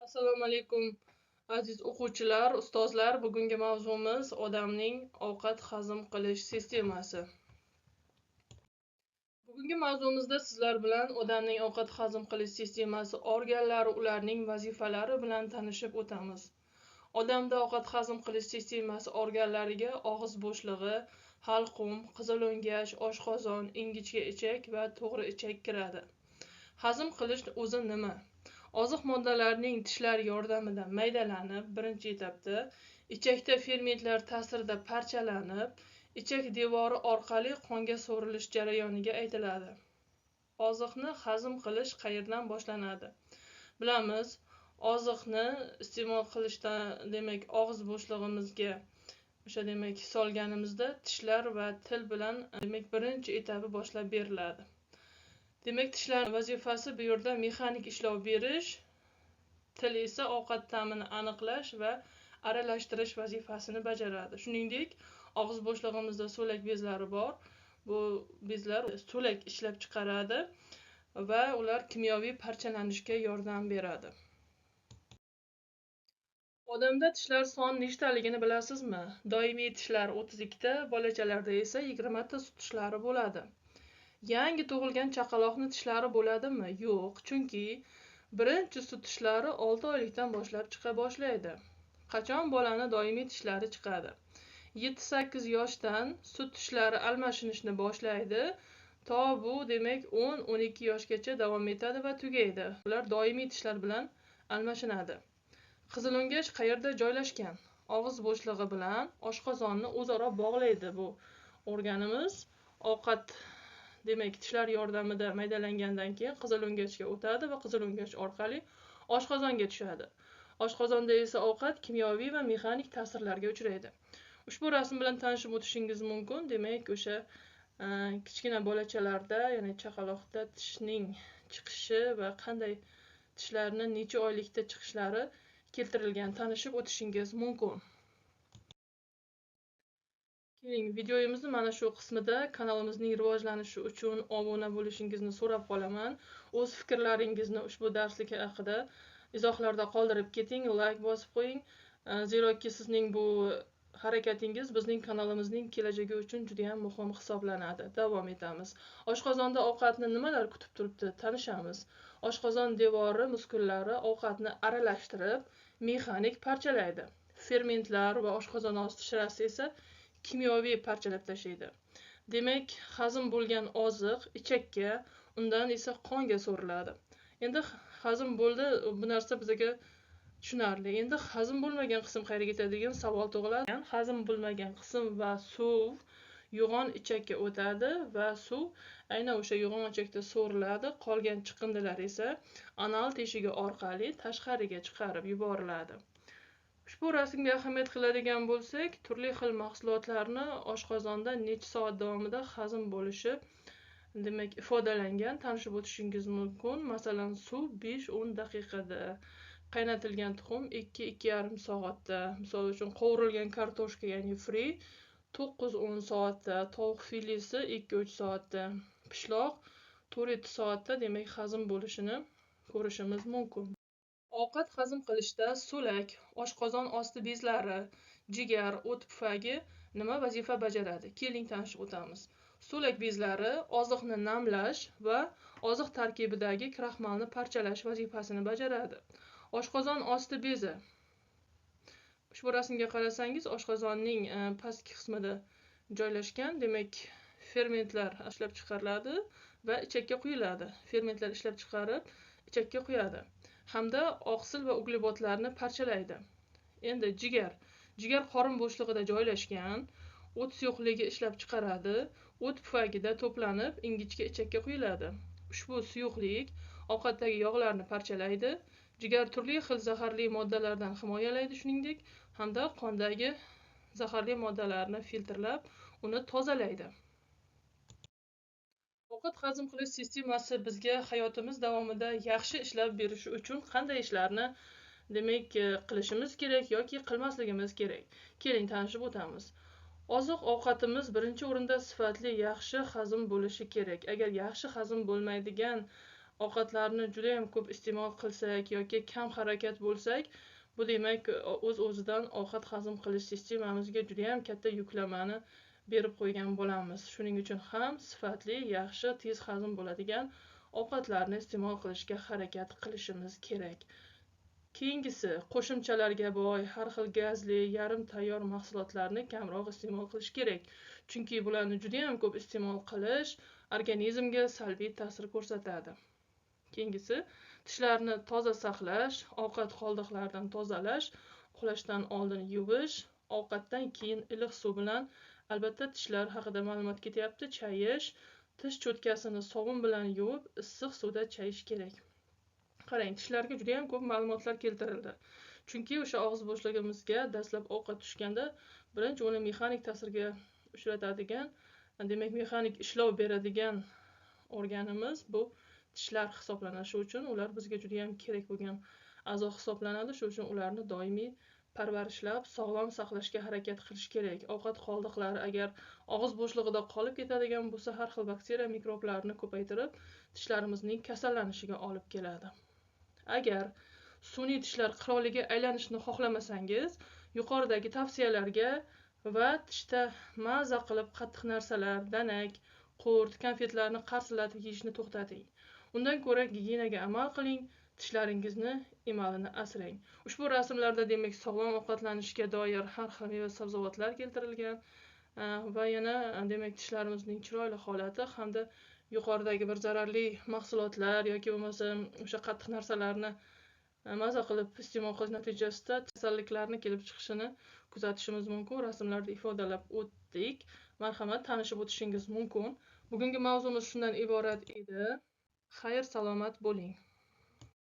Assalomu alaykum aziz o'quvchilar, ustozlar. Bugungi mavzumiz odamning ovqat hazm qilish sistemasi. Bugungi mavzumizda sizlar bilan odamning ovqat hazm qilish sistemasi organlari, ularning vazifalari bilan tanishib o'tamiz. Odamda ovqat hazm qilish sistemasi organlariga og'iz bo'shlig'i, halqum, qizil o'ngach, oshqozon, ingichka ichak va to'g'ri ichak kiradi. Hazm qilish o'zi nima? Oziq moddalarining tishlar yordamida maydalanib, birinchi etapda ichakda fermentlar ta'sirida parchalanib, ichak devori orqali qonga so'rilish jarayoniga aytiladi. Oziqni hazm qilish qayerdan boshlanadi? Bilamiz, oziqni iste'mol qilishdan, demak, og'iz bo'shlig'imizga solganimizda tishlar va til bilan, birinchi etapi boshlab beriladi. Demak, tishlarning vazifasi bu yerda mexanik ishlov berish, til esa ovqat ta'mini aniqlash va aralashtirish vazifasini bajaradi. Shuningdek, og'iz bo'shlig'imizda so'lak bezlari bor. Bu bezlar so'lak ishlab chiqaradi va ular kimyoviy parchalanishga yordam beradi. Odamda tishlar soni nechtaligini bilasizmi? Doimiy tishlar 32 ta, bolachalarda esa 20 ta sut tishlari bo'ladi. Yangi tug'ilgan chaqaloqni tishlari bo'ladimi? Yo'q, chunki birinchi sut tishlari 6 oylikdan boshlab chiqa boshlaydi. Qachon bolani doimiy tishlari chiqadi? 7-8 yoshdan sut tishlari almashinishni boshlaydi. To bu demak 10-12 yoshgacha davom etadi va tugaydi. Ular doimiy tishlar bilan almashinadi. Qizil o'ngach qayerda joylashgan? Og'iz bo'shlig'i bilan oshqozonni o'zaro bog'laydi. Bu organimiz ovqat, demak, tishlar yordamida maydalangandan keyin qizil o'ngachga o'tadi va qizil o'ngach orqali oshqozonga tushadi. Oshqozonda esa ovqat kimyoviy va mexanik ta'sirlarga uchraydi. Ushbu rasm bilan tanishib o'tishingiz mumkin. Demak, o'sha kichkina bolachalarda, ya'ni chaqaloqda tishning chiqishi va qanday tishlarni necha oylikda chiqishlari keltirilgan, tanishib o'tishingiz mumkin. Keling, videomizni mana shu qismida kanalimizning rivojlanishi uchun obuna bo'lishingizni so'rab qolaman. O'z fikrlaringizni ushbu darslik haqida izohlarda qoldirib keting, like bosib qo'ying. Zeroki sizning bu harakatingiz bizning kanalimizning kelajagi uchun juda ham muhim hisoblanadi. Davom etamiz. Oshqozonda ovqatni nimalar kutib turibdi? Tanishamiz. Oshqozon devori muskullari ovqatni aralashtirib, mexanik parchalaydi. Fermentlar va oshqozon osti shirasi esa kimyoviy parchalab tashlaydi. Demak, hazm bo'lgan oziq ichakka, undan esa qonga so'riladi. Endi hazm bo'ldi, bu narsa bizga tushunarli. Endi hazm bo'lmagan qism qayerga ketadi degan savol tug'iladi. Hazm bo'lmagan qism va suv yo'g'on ichakka o'tadi va suv aynan o'sha yo'g'on ichakda so'riladi. Qolgan chiqindilar esa anal teshigi orqali tashqariga chiqarib yuboriladi. Ushbu rasmga ahamiyat qiladigan bo'lsak, turli xil mahsulotlarni oshqozonda necha soat davomida hazm bo'lishi demak ifodalangan, tanishib o'tishingiz mumkin. Masalan, suv 5-10 daqiqada, qaynatilgan tuxum 2-2,5 soatda, misol uchun qovurilgan kartoshka, ya'ni fri 9-10 soatda, tovuq filesi 2-3 soatda, pishloq 4-7 soatda demak hazm bo'lishini ko'rishimiz mumkin. Ovqat hazm qilishda so'lak, oshqozon osti bezlari, jigar, o't pufagi nima vazifa bajaradi? Keling tanishib o'tamiz. So'lak bezlari oziqni namlash va oziq tarkibidagi kraxmalni parchalash vazifasini bajaradi. Oshqozon osti bezi. Ushbu rasmga qarasangiz, oshqozonning pastki qismida joylashgan, demak, fermentlar ishlab chiqariladi va ichakka quyiladi. Fermentlar ishlab chiqarib, ichakka quyadi hamda oqsil va uglevodlarni parchalaydi. Endi jigar qorin bo'shlig'ida joylashgan, o't suyuqligi ishlab chiqaradi, o't pufagida to'planib ingichka ichakka quyiladi. Ushbu suyuqlik ovqatdagi yog'larni parchalaydi, jigar turli xil zaharli moddalardan himoyalaydi, shuningdek hamda qondagi zaharli moddalarni filtrlab, uni tozalaydi. Ovqat hazm qilish sistemasi bizga hayotimiz davomida yaxshi ishlab berishi uchun qanday ishlarni demak qilishimiz kerak yoki qilmasligimiz kerak? Keling tanishib o'tamiz. Oziq-ovqatimiz birinchi o'rinda sifatli, yaxshi hazm bo'lishi kerak. Agar yaxshi hazm bo'lmaydigan ovqatlarni juda ham ko'p iste'mol qilsak yoki kam harakat bo'lsak, bu demak o'z-o'zidan ovqat hazm qilish sistemamizga juda ham katta yuklamani berib qo'ygan bo'lamiz. Shuning uchun ham sifatli, yaxshi, tez hazm bo'ladigan ovqatlarni iste'mol qilishga harakat qilishimiz kerak. Keyingisi, qo'shimchalarga boy, har xil gazli, yarim tayyor mahsulotlarni kamroq iste'mol qilish kerak. Chunki bularni juda ham ko'p iste'mol qilish organizmga salbiy ta'sir ko'rsatadi. Keyingisi, tishlarni toza saqlash, ovqat qoldiqlaridan tozalash, uxlashdan oldin yuvish, ovqatdan keyin iliq suv bilan, albatta tishlar haqida ma'lumot ketyapti, chayish, tish cho'tkasini sovun bilan yuvib, issiq suvda chayish kerak. Qarang, tishlarga juda ham ko'p ma'lumotlar keltirildi. Chunki o'sha og'iz bo'shligimizga dastlab ovqat tushganda birinchi uni mexanik ta'sirga uchratadigan, demak mexanik ishlov beradigan organimiz bu tishlar hisoblanadi. Shu uchun ular bizga juda ham kerak bo'lgan a'zo hisoblanadi. Shu uchun ularni doimiy parvarishlab, sog'lom saqlashga harakat qilish kerak. Ovqat qoldiqlari agar og'iz bo'shlig'ida qolib ketadigan bo'lsa, har xil bakteriya, mikroblarni ko'paytirib, tishlarimizning kasallanishiga olib keladi. Agar sun'iy tishlar qiroliga aylanishni xohlamasangiz, yuqoridagi tavsiyalarga va tishda maza qilib qattiq narsalar, danak, qurt, konfetlarni qarsillatib yeyishni to'xtating. Undan ko'ra gigiyenaga amal qiling, tishlaringizni emalini asrang. Ushbu rasmlarda demak sog'lom ovqatlanishga doir har xil meva sabzavotlar keltirilgan va yana demak tishlarimizning chiroyli holati hamda yuqoridagi bir zararli mahsulotlar yoki bo'lmasa o'sha qattiq narsalarni maza qilib iste'mol qilish natijasida kasalliklarni kelib chiqishini kuzatishimiz mumkin. Rasmlarda ifodalab o'tdik. Marhamat, tanishib o'tishingiz mumkin. Bugungi mavzumiz shundan iborat edi. Xayr, salomat bo'ling.